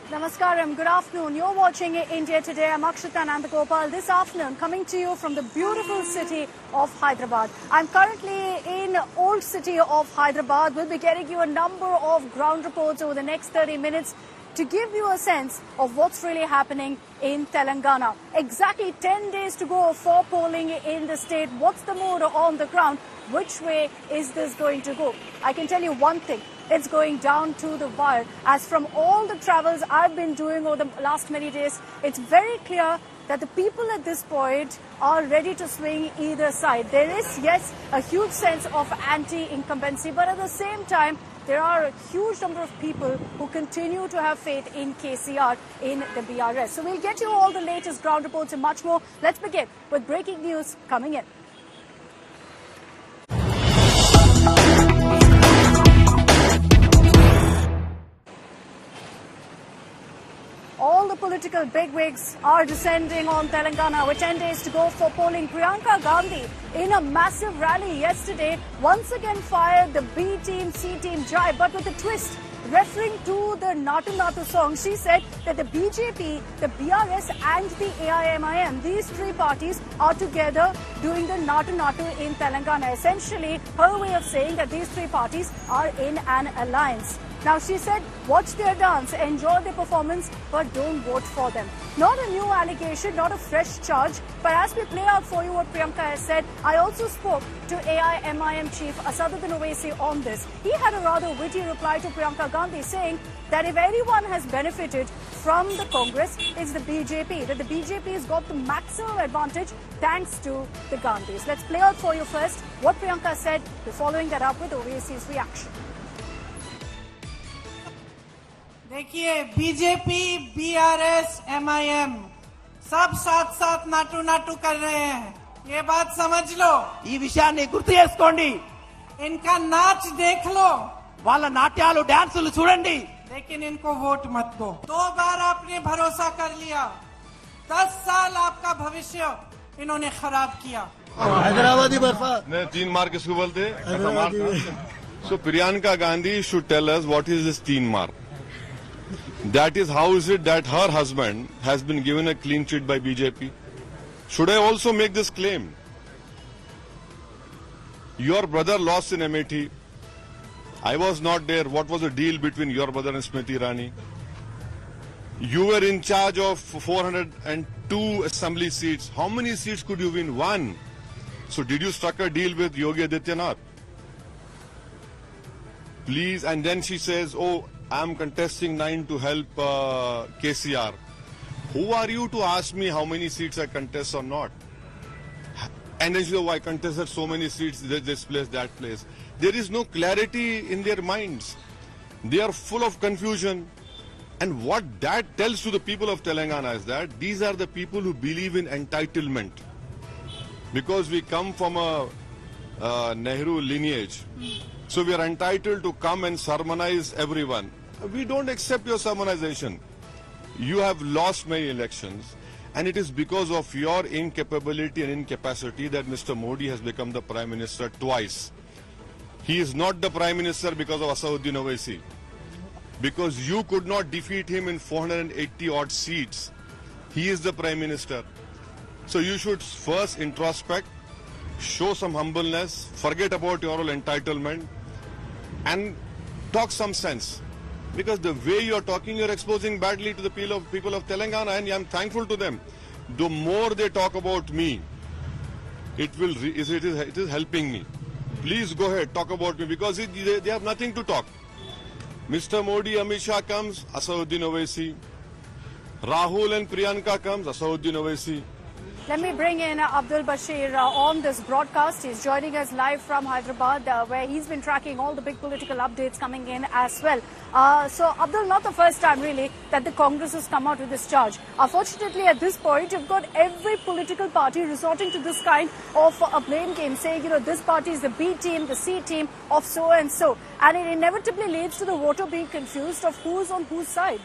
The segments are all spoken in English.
Namaskaram, good afternoon. You're watching India Today. I'm Akshita Nandagopal. This afternoon, coming to you from the beautiful city of Hyderabad. I'm currently in old city of Hyderabad. We'll be getting you a number of ground reports over the next 30 minutes to give you a sense of what's really happening in Telangana. Exactly 10 days to go for polling in the state. What's the mood on the ground? Which way is this going to go? I can tell you one thing. It's going down to the wire. As from all the travels I've been doing over the last many days, it's very clear that the people at this point are ready to swing either side. There is, yes, a huge sense of anti-incumbency, but at the same time, there are a huge number of people who continue to have faith in KCR, in the BRS. So we'll get you all the latest ground reports and much more. Let's begin with breaking news coming in. All the political bigwigs are descending on Telangana with 10 days to go for polling. Priyanka Gandhi, in a massive rally yesterday, once again fired the B team, C team jive, but with a twist. Referring to the Natu Natu song, she said that the BJP, the BRS and the AIMIM, these three parties are together doing the Natu Natu in Telangana. Essentially, her way of saying that these three parties are in an alliance. Now, she said, watch their dance, enjoy their performance, but don't vote for them. Not a new allegation, not a fresh charge, but as we play out for you what Priyanka has said, I also spoke to AIMIM chief Asaduddin Owaisi on this. He had a rather witty reply to Priyanka Gandhi saying that if anyone has benefited from the Congress, it's the BJP, that the BJP has got the maximum advantage thanks to the Gandhis. Let's play out for you first what Priyanka said, following that up with Owaisi's reaction. देखिए BJP, BRS, MIM सब साथ साथ नाटू नाटू कर रहे हैं, ये बात समझ लो. ఈ విషయాన్ని గుర్తు చేసుకోండి. इनका नाच देख लो, వాళ్ళ నాట్యాలు డాన్సులు చూడండి. लेकिन इनको वोट मत दो. 2 बार आपने भरोसा कर लिया, 10 साल आपका भविष्य इन्होंने खराब किया. हैदराबादी बर्फा ने 3 मार किसको बोलते? So Priyanka Gandhi should tell us what is this 3 मार. That is, how is it that her husband has been given a clean sheet by BJP? Should I also make this claim? Your brother lost in Amethi. I was not there. What was the deal between your brother and Smriti Irani? You were in charge of 402 assembly seats. How many seats could you win? 1. So did you struck a deal with Yogi Adityanath? Please, and then she says, oh, I am contesting 9 to help KCR. Who are you to ask me how many seats I contest or not? And then she says, oh, I contested so many seats, this place, that place. There is no clarity in their minds. They are full of confusion. And what that tells to the people of Telangana is that these are the people who believe in entitlement. Because we come from a Nehru lineage. So we are entitled to come and sermonize everyone. We don't accept your sermonization. You have lost many elections, and it is because of your incapability and incapacity that Mr. Modi has become the Prime Minister twice. He is not the Prime Minister because of Asaduddin Owaisi. Because you could not defeat him in 480 odd seats. He is the Prime Minister. So you should first introspect, show some humbleness, forget about your own entitlement, and talk some sense. Because the way you are talking, you are exposing badly to the people of Telangana, and I am thankful to them. The more they talk about me, it is helping me. Please go ahead, talk about me, because they have nothing to talk. Mr. Modi, Amit Shah comes, Asaduddin Owaisi. Rahul and Priyanka comes, Asaduddin Owaisi. Let me bring in Abdul Bashir on this broadcast. He's joining us live from Hyderabad, where he's been tracking all the big political updates coming in as well. So, Abdul, not the first time really that the Congress has come out with this charge. Unfortunately, at this point, you've got every political party resorting to this kind of a blame game, saying, you know, this party is the B team, the C team of so and so. And it inevitably leads to the voter being confused of who's on whose side.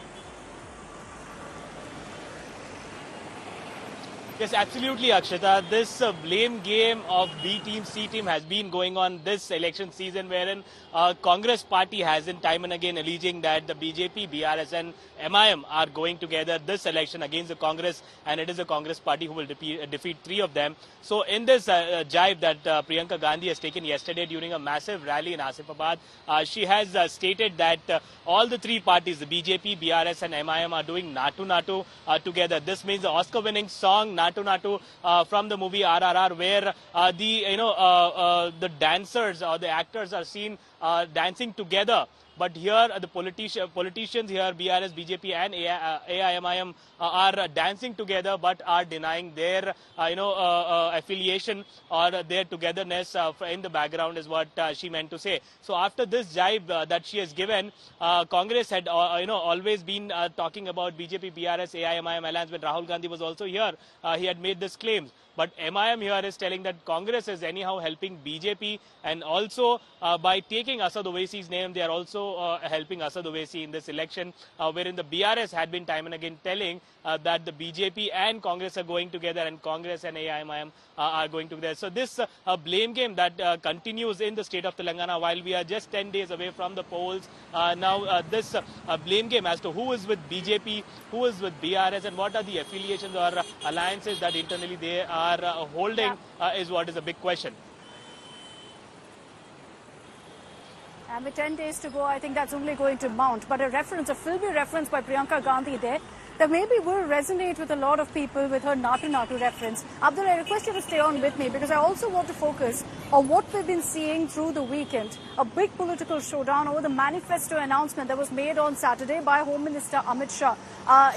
Yes, absolutely, Akshita. This blame game of B team, C team has been going on this election season, wherein Congress party has in time and again alleging that the BJP, BRS and MIM are going together this election against the Congress, and it is the Congress party who will defeat three of them. So in this jive that Priyanka Gandhi has taken yesterday during a massive rally in Asifabad, she has stated that all the three parties, the BJP, BRS and MIM, are doing Natu Natu together. This means the Oscar-winning song Natu Natu from the movie RRR, where the dancers or the actors are seen dancing together. But here the politicians here, BRS, BJP and AIMIM are dancing together but are denying their affiliation or their togetherness in the background is what she meant to say. So after this jibe that she has given, Congress had always been talking about BJP, BRS, AIMIM alliance. When Rahul Gandhi was also here, he had made this claim. But MIM here is telling that Congress is anyhow helping BJP, and also by taking Asaduddin Owaisi's name, they are also helping Asaduddin Owaisi in this election, wherein the BRS had been time and again telling that the BJP and Congress are going together and Congress and AIMIM are going together. So this blame game that continues in the state of Telangana while we are just 10 days away from the polls. Now this blame game as to who is with BJP, who is with BRS and what are the affiliations or alliances that internally they are holding is what is a big question. And with 10 days to go, I think that's only going to mount. But a filmy reference by Priyanka Gandhi there that maybe will resonate with a lot of people with her Natu Natu reference. Abdul, I request you to stay on with me because I also want to focus on what we've been seeing through the weekend. A big political showdown over the manifesto announcement that was made on Saturday by Home Minister Amit Shah.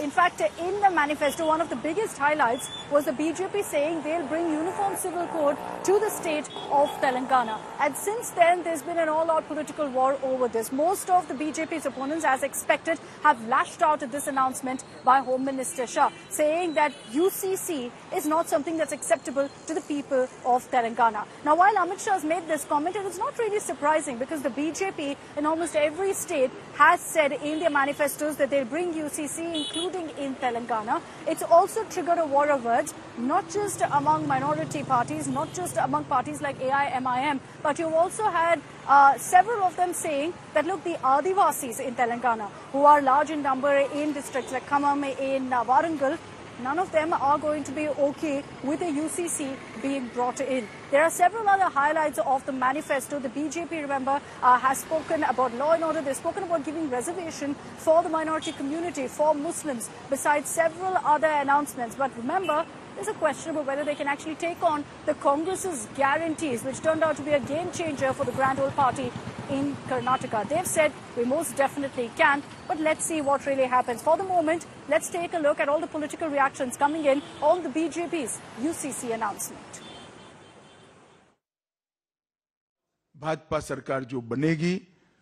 In fact, in the manifesto, one of the biggest highlights was the BJP saying they'll bring uniform civil code to the state of Telangana. And since then, there's been an all-out political war over this. Most of the BJP's opponents, as expected, have lashed out at this announcement by Home Minister Shah, saying that UCC is not something that's acceptable to the people of Telangana. Now, while Amit Shah has made this comment, it is not really surprising because the BJP in almost every state has said in their manifestos that they'll bring UCC, including in Telangana. It's also triggered a war of words, not just among minority parties, not just among parties like AIMIM, but you've also had several of them saying that, look, the Adivasis in Telangana, who are large in number in districts like Khammam, in Warangal, none of them are going to be okay with the UCC being brought in. There are several other highlights of the manifesto. The BJP, remember, has spoken about law and order. They've spoken about giving reservation for the minority community, for Muslims, besides several other announcements. But remember, there's a question about whether they can actually take on the Congress's guarantees, which turned out to be a game changer for the Grand Old Party in Karnataka. They've said we most definitely can, but let's see what really happens. For the moment, let's take a look at all the political reactions coming in on the BJP's UCC announcement. Bhajpa सरकार जो बनेगी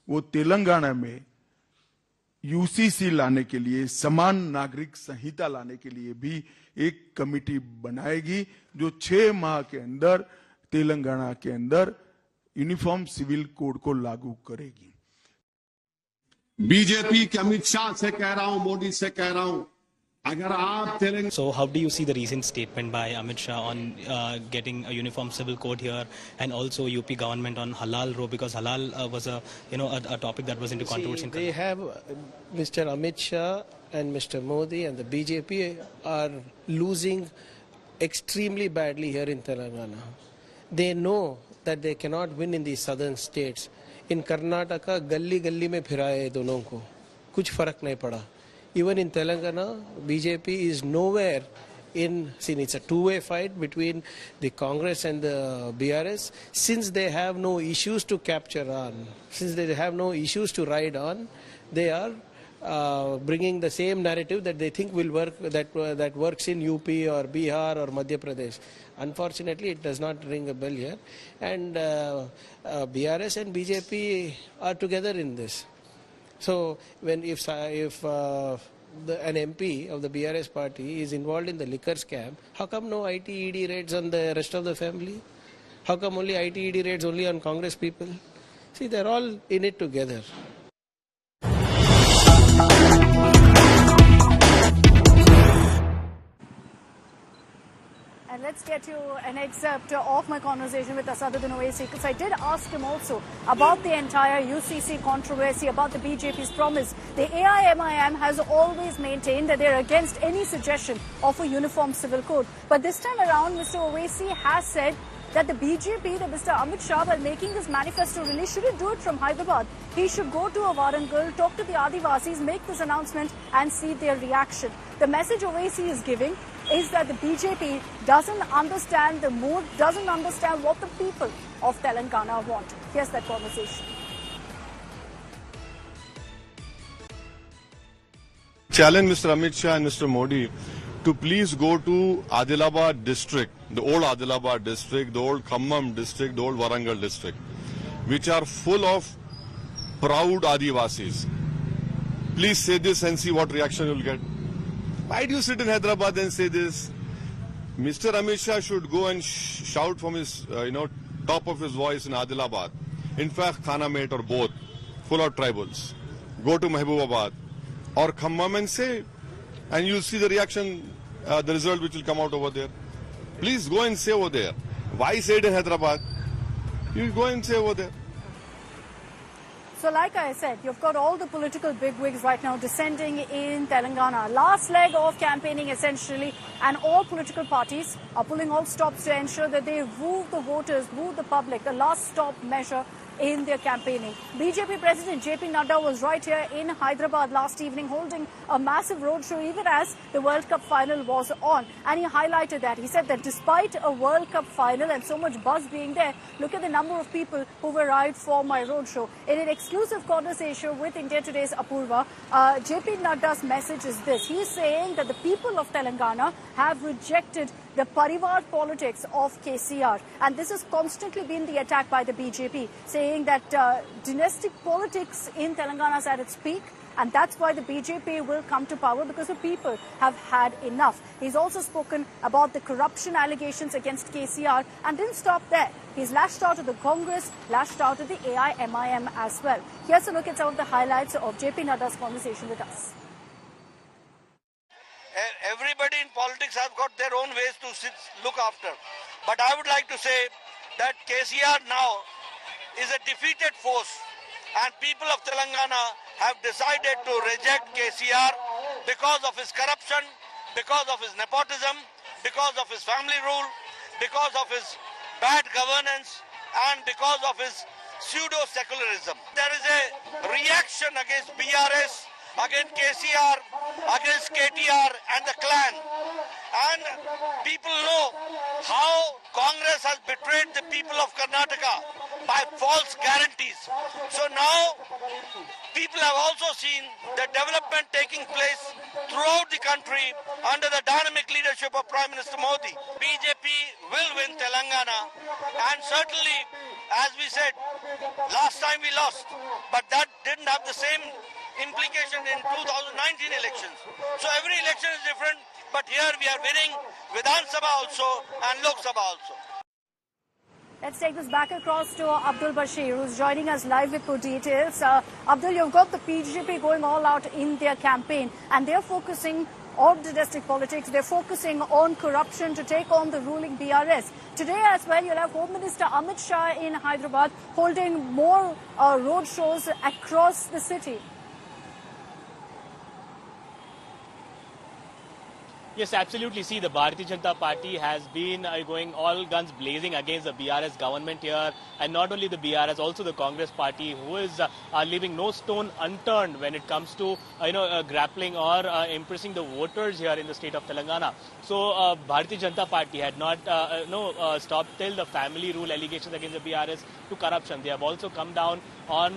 वो तेलंगाना में UCC लाने के लिए, समान नागरिक संहिता लाने के लिए भी एक कमेटी बनाएगी जो 6 माह के अंदर तेलंगाना के अंदर यूनिफॉर्म सिविल कोड को लागू करेगी। बीजेपी के अमित शाह से कह रहा हूं, मोदी से कह रहा हूं, अगर आप Telangana. So how do you see the recent statement by Amit Shah on getting a uniform civil code here, and also UP government on halal row, because halal was a topic that was into controversy. They have Mr. Amit Shah and Mr. Modi and the BJP are losing extremely badly here in Telangana. They know that they cannot win in the southern states. In Karnataka, गली गली में फिराए दोनों को, कुछ फर्क नहीं पड़ा. Even in Telangana, BJP is nowhere in. See, it's a two-way fight between the Congress and the BRS. Since they have no issues to capture on, since they have no issues to ride on, they are bringing the same narrative that they think will work, that works in UP or Bihar or Madhya Pradesh. Unfortunately, it does not ring a bell here, and BRS and BJP are together in this. So when if an MP of the BRS party is involved in the liquor scam, how come no IT ED raids on the rest of the family? How come only IT ED raids only on Congress people? See, they're all in it together. let's get you an excerpt of my conversation with Asaduddin Owaisi, because I did ask him also about the entire UCC controversy, about the BJP's promise. The AIMIM has always maintained that they're against any suggestion of a uniform civil code. But this time around, Mr. Owaisi has said that the BJP, that Mr. Amit Shah, while making this manifesto release, shouldn't do it from Hyderabad. He should go to a Warangal, talk to the Adivasis, make this announcement and see their reaction. The message Owaisi is giving is that the BJP doesn't understand the mood, doesn't understand what the people of Telangana want. Here's that conversation. Challenge Mr. Amit Shah and Mr. Modi to please go to Adilabad district, the old Adilabad district, the old Khammam district, the old Warangal district, which are full of proud Adivasis. Please say this and see what reaction you'll get. Why do you sit in Hyderabad and say this? Mr. Amit Shah should go and shout from his, top of his voice in Adilabad. In fact, Khanamate or both, full of tribals. Go to Mahbubabad or Khammam and say, and you'll see the reaction, the result which will come out over there. Please go and say over there. Why say it in Hyderabad? You go and say over there. So like I said, you've got all the political bigwigs right now descending in Telangana. Last leg of campaigning essentially, and all political parties are pulling all stops to ensure that they woo the voters, woo the public, the last stop measure in their campaigning. BJP President JP Nadda was right here in Hyderabad last evening holding a massive roadshow even as the World Cup final was on. And he highlighted that. He said that despite a World Cup final and so much buzz being there, look at the number of people who were arrived for my roadshow. In an exclusive conversation with India Today's Apurva, JP Nadda's message is this. He is saying that the people of Telangana have rejected the Parivar politics of KCR. And this has constantly been the attack by the BJP, saying that dynastic politics in Telangana is at its peak. And that's why the BJP will come to power, because the people have had enough. He's also spoken about the corruption allegations against KCR and didn't stop there. He's lashed out at the Congress, lashed out at the AIMIM as well. Here's a look at some of the highlights of JP Nadda's conversation with us. Everybody in politics have got their own ways to look after. But I would like to say that KCR now is a defeated force, and people of Telangana have decided to reject KCR because of his corruption, because of his nepotism, because of his family rule, because of his bad governance, and because of his pseudo-secularism. There is a reaction against BRS, against KCR, against KTR and the clan. And people know how Congress has betrayed the people of Karnataka by false guarantees. So now people have also seen the development taking place throughout the country under the dynamic leadership of Prime Minister Modi. BJP will win Telangana, and certainly, as we said, last time we lost, but that didn't have the same implication in 2019 elections. So every election is different, but here we are winning Vidhan Sabha also and Lok Sabha also. Let's take this back across to Abdul Bashir, who's joining us live with more details. Abdul, you've got the BJP going all out in their campaign, and they're focusing on domestic politics. They're focusing on corruption to take on the ruling BRS. Today as well, you'll have Home Minister Amit Shah in Hyderabad holding more road shows across the city. Yes, absolutely. See, the Bharatiya Janata Party has been going all guns blazing against the BRS government here. And not only the BRS, also the Congress Party, who is leaving no stone unturned when it comes to, grappling or impressing the voters here in the state of Telangana. So, Bharatiya Janata Party had not, stopped till the family rule allegations against the BRS to corruption. They have also come down on,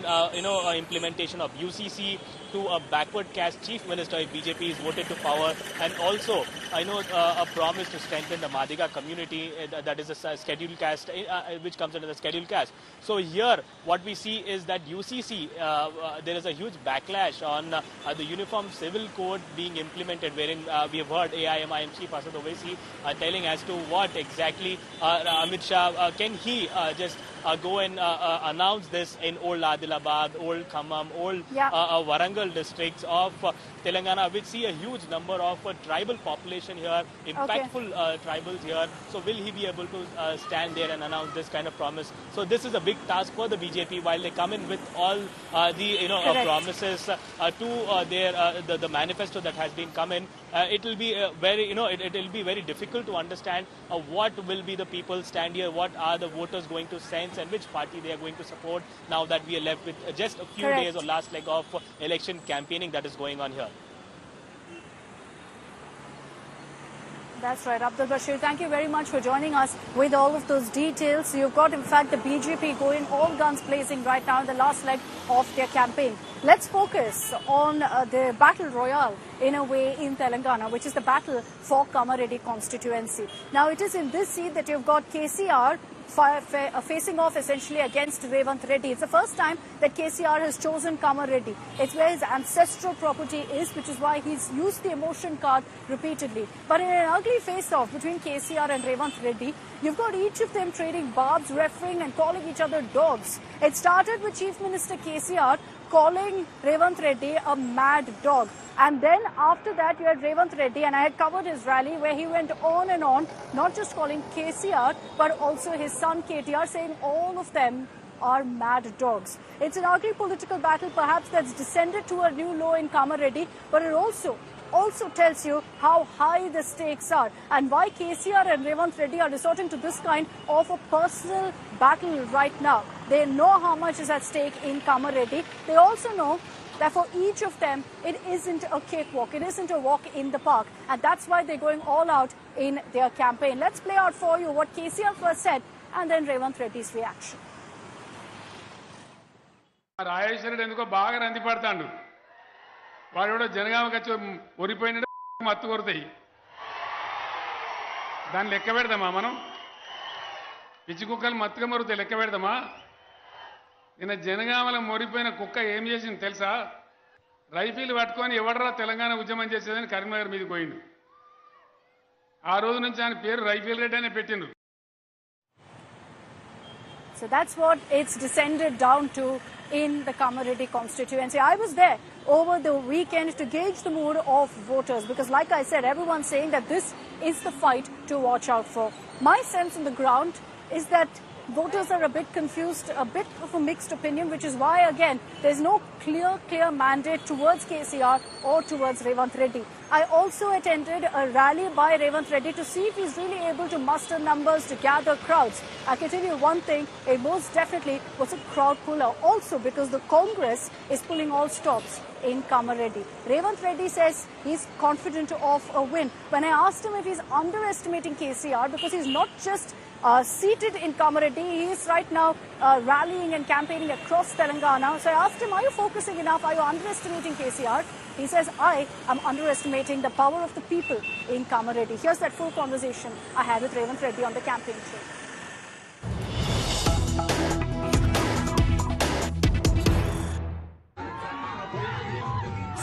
implementation of UCC to a backward caste chief minister if BJP is voted to power, and also, a promise to strengthen the Madhiga community, that is a scheduled caste, which comes under the scheduled caste. So here, what we see is that UCC, there is a huge backlash on the Uniform Civil Code being implemented, wherein we have heard AIMIM Chief Asaduddin Owaisi telling as to what exactly Amit Shah, can he just go and announce this in Old Adilabad, Old Khammam, Old Warangal rural districts of Telangana, which see a huge number of tribal population here, impactful tribals here. So will he be able to stand there and announce this kind of promise? So this is a big task for the BJP while they come in with all the promises to the manifesto that has been come in. It will be very it will be very difficult to understand what will be the people stand here, what are the voters going to sense, and which party they are going to support now that we are left with just a few days or last leg of election campaigning that is going on here. That's right, Abdul Bashir. Thank you very much for joining us with all of those details. You've got, in fact, the BJP going all guns blazing right now in the last leg of their campaign. Let's focus on the battle royale, in a way, in Telangana, which is the battle for Kamareddy constituency. Now, it is in this seat that you've got KCR facing off essentially against Revanth Reddy. It's the first time that KCR has chosen Kamareddy. It's where his ancestral property is, which is why he's used the emotion card repeatedly. But in an ugly face-off between KCR and Revanth Reddy, you've got each of them trading barbs, referring and calling each other dogs. It started with Chief Minister KCR calling Revanth Reddy a mad dog. And then after that, you had Revanth Reddy, and I had covered his rally where he went on and on, not just calling KCR, but also his son KTR, saying all of them are mad dogs. It's an ugly political battle, perhaps, that's descended to a new low in Kamareddy, but it also tells you how high the stakes are and why KCR and Revanth Reddy are resorting to this kind of a personal battle right now. They know how much is at stake in Kamareddy. They also know that for each of them, it isn't a cakewalk. It isn't a walk in the park. And that's why they're going all out in their campaign. Let's play out for you what KCR first said and then Revanth Reddy's reaction. రాజేశ్వరుడు ఎందుకో బాగా రంది పడతాడు. వాడు కూడా జనగామకి వచ్చి ఒరిపోయిన మత్తు కొడతాయి. దాన్ని లెక్క పెడదామా మనం? పిచ్చి కుక్కలు మత్తుగా మొరుతాయి, లెక్క పెడదామా? నిన్న జనగామలో మొరిపోయిన కుక్క ఏం చేసింది తెలుసా? రైఫిల్ పట్టుకొని ఎవడరా తెలంగాణ ఉద్యమం చేసేదని కరీంనగర్ మీదకి పోయిండు. ఆ రోజు నుంచి ఆయన పేరు రైఫిల్ రెడ్డి అనే పెట్టిండ్రు. So that's what it's descended down to in the Kamareddy constituency. I was there over the weekend to gauge the mood of voters because, like I said, everyone's saying that this is the fight to watch out for. My sense on the ground is that voters are a bit confused, a bit of a mixed opinion, which is why, again, there's no clear mandate towards KCR or towards Revanth Reddy. I also attended a rally by Revanth Reddy to see if he's really able to muster numbers to gather crowds. I can tell you one thing, it most definitely was a crowd puller. Also because the Congress is pulling all stops in Kamareddy. Revanth Reddy says he's confident of a win. When I asked him if he's underestimating KCR, because he's not just seated in Kamareddy, he is right now rallying and campaigning across Telangana. So I asked him, are you focusing enough? Are you underestimating KCR? He says, I am underestimating the power of the people in Kamareddy. Here's that full conversation I had with Revanth Reddy on the campaign trail.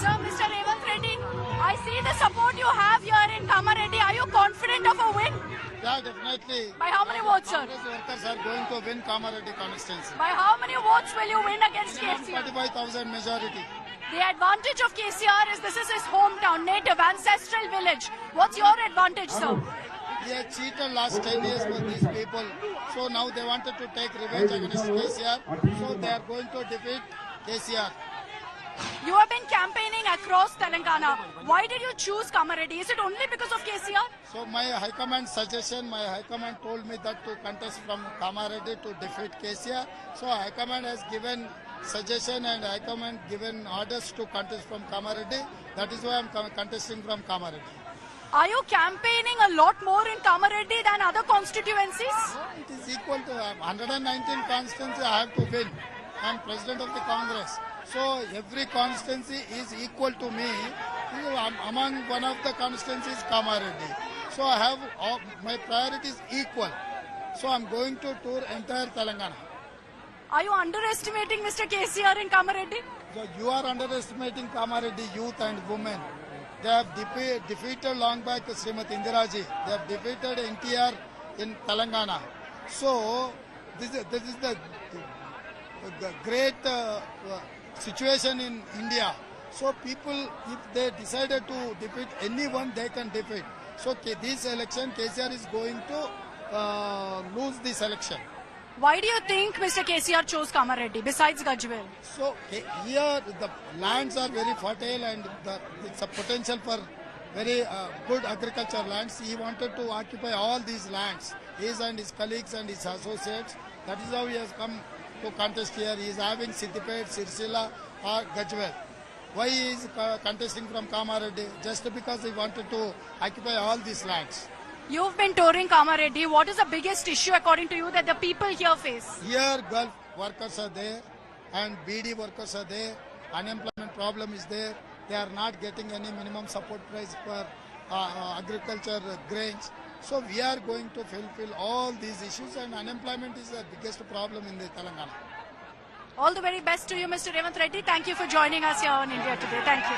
So, Mr. Revanth Reddy, I see the support you have here in Kamareddy. Are you confident of a win? Yeah, definitely. By how many votes, sir? Congress workers are going to win Kamareddy constituency. By how many votes will you win against KCR? 45,000 majority. The advantage of KCR is this is his hometown, native, ancestral village. What's your advantage, sir? He had cheated last 10 years with these people. So now they wanted to take revenge against KCR. So they are going to defeat KCR. You have been campaigning across Telangana. Why did you choose Kamareddy? Is it only because of KCR? So my high command suggestion, my high command told me that to contest from Kamareddy to defeat KCR. So high command has given suggestion and high command given orders to contest from Kamareddy. That is why I am contesting from Kamareddy. Are you campaigning a lot more in Kamareddy than other constituencies? It is equal to 119 constituencies I have to win. I am president of the Congress. So every constituency is equal to me. Among one of the constituencies, Kamareddy. So I have my priorities equal. So I am going to tour entire Telangana. Are you underestimating Mr. KCR in Kamareddy? So you are underestimating Kamareddy youth and women. They have defeated long back Srimati Indiraji. They have defeated NTR in Telangana. So this is the great situation in India. So people, if they decided to defeat anyone, they can defeat. So this election, KCR is going to lose this election. Why do you think Mr. KCR chose Kamareddy besides Gajwel? So here the lands are very fertile and it's a potential for very good agriculture lands. He wanted to occupy all these lands, his and his colleagues and his associates. That is how he has come to contest here. He is having Siddipet, Sirsila or Gajwel. Why he is contesting from Kamareddy? Just because he wanted to occupy all these lands. You've been touring Kamareddy. What is the biggest issue according to you that the people here face? Here Gulf workers are there and BD workers are there. Unemployment problem is there. They are not getting any minimum support price for agriculture grains. So we are going to fulfill all these issues, and unemployment is the biggest problem in the Telangana. All the very best to you, Mr. Revanth Reddy. Thank you for joining us here on India Today. Thank you.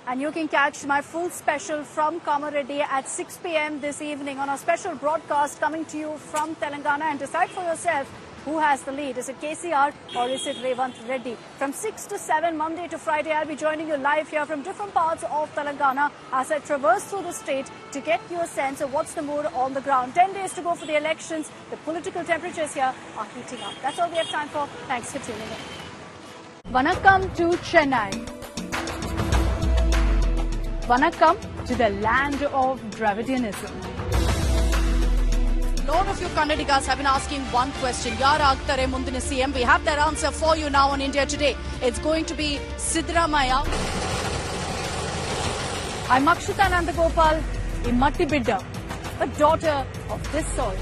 And you can catch my full special from Kamareddy at 6 p.m. this evening on a special broadcast coming to you from Telangana, and decide for yourself who has the lead. Is it KCR or is it Revanth Reddy? From 6 to 7, Monday to Friday, I'll be joining you live here from different parts of Telangana as I traverse through the state to get you a sense of what's the mood on the ground. 10 days to go for the elections. The political temperatures here are heating up. That's all we have time for. Thanks for tuning in. Vanakkam to Chennai. Vanakkam to the land of Dravidianism. A lot of you Kannadigas have been asking one question. Yaar agtare mundina CM? We have that answer for you now on India Today. It's going to be Siddaramaiah. I'm Akshita Nandagopal, a Matti Bidda, a daughter of this soil.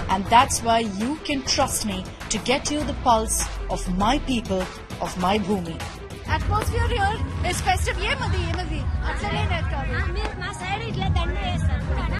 And that's why you can trust me to get you the pulse of my people, of my bhumi. Atmosphere here is festive. Ye madi. Atlane net kaadu. మా side ఇట్లా దండ వేస్తారు